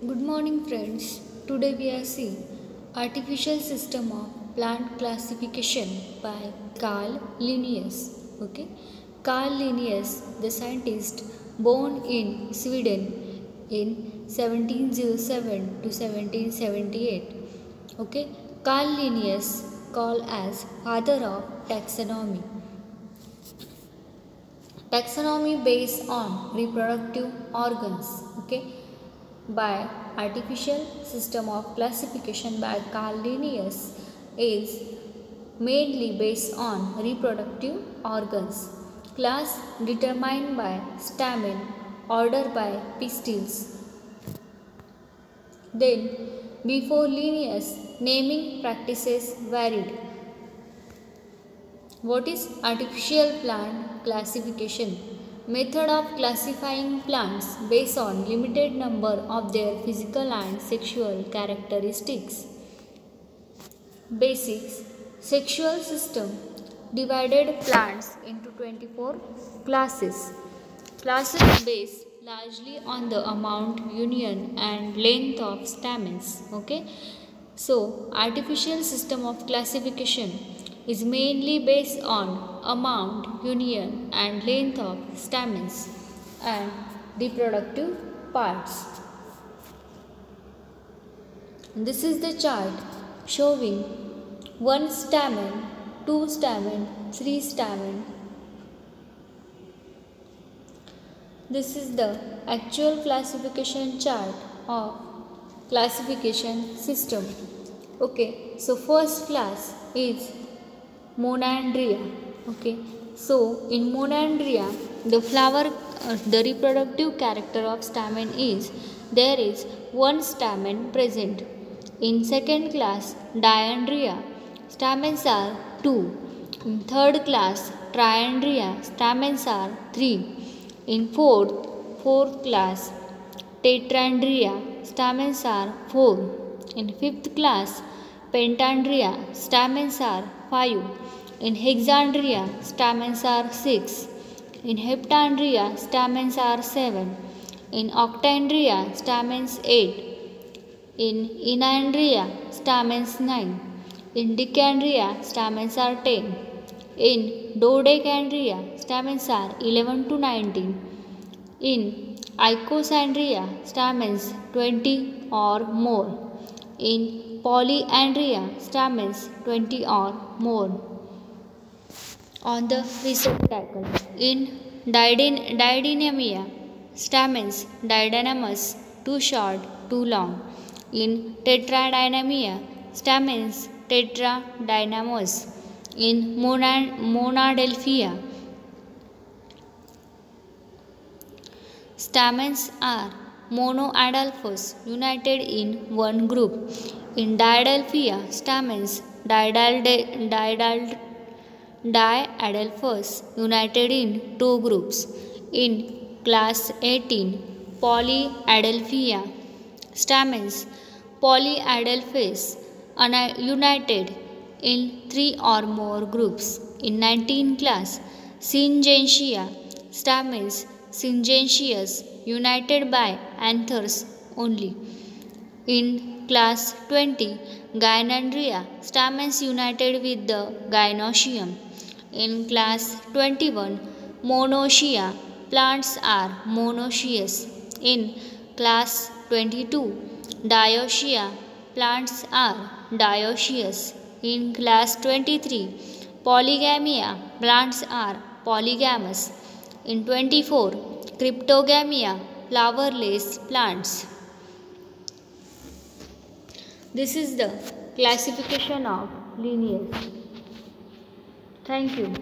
Good morning friends. Today we are seeing Artificial System of Plant Classification by Carl Linnaeus. Okay. Carl Linnaeus, the scientist born in Sweden in 1707 to 1778. Okay. Carl Linnaeus called as father of taxonomy. Taxonomy based on reproductive organs. Okay. By artificial system of classification by Carl Linnaeus is mainly based on reproductive organs. Class determined by stamen, order by pistils. Then, before Linnaeus, naming practices varied. What is artificial plant classification? Method of classifying plants based on limited number of their physical and sexual characteristics. Basics. Sexual system divided plants into 24 classes. Classes based largely on the amount, union and length of stamens. Okay. So, artificial system of classification is mainly based on amount, union and length of stamens and reproductive parts. This is the chart showing 1 stamen, 2 stamen, 3 stamen. This is the actual classification chart of classification system. Okay, so first class is Monandria. Okay, so in Monandria, the reproductive character of stamen is there is 1 stamen present. In second class, Diandria, stamens are 2. In third class, Triandria, stamens are 3. In fourth class, Tetrandria, stamens are 4. In fifth class, Pentandria, stamens are 5. In Hexandria, stamens are 6. In Heptandria, stamens are 7. In Octandria, stamens 8. In Enandria, stamens 9. In Decandria, stamens are 10. In Dodecandria, stamens are 11 to 19. In Icosandria, stamens 20 or more. In Polyandria, stamens 20 or more. On the receptacle. In Diadynamia, stamens didynamous, too short, too long. In Tetradynamia, stamens tetradynamous. In Monadelphia, stamens are monoadelphous, united in one group. In Diadelphia, stamens diadelphous, united in two groups. In class 18, Polyadelphia, stamens polyadelphous, united in 3 or more groups. In 19 class, Syngentia, stamens syngentious, united by anthers only. In class 20, Gynandria, stamens united with the gynoecium. In class 21, Monoecious, plants are monoecious. In class 22, Dioecious, plants are dioecious. In class 23, Polygamia, plants are polygamous. In 24, Cryptogamia, flowerless plants. This is the classification of Linnaeus. Thank you.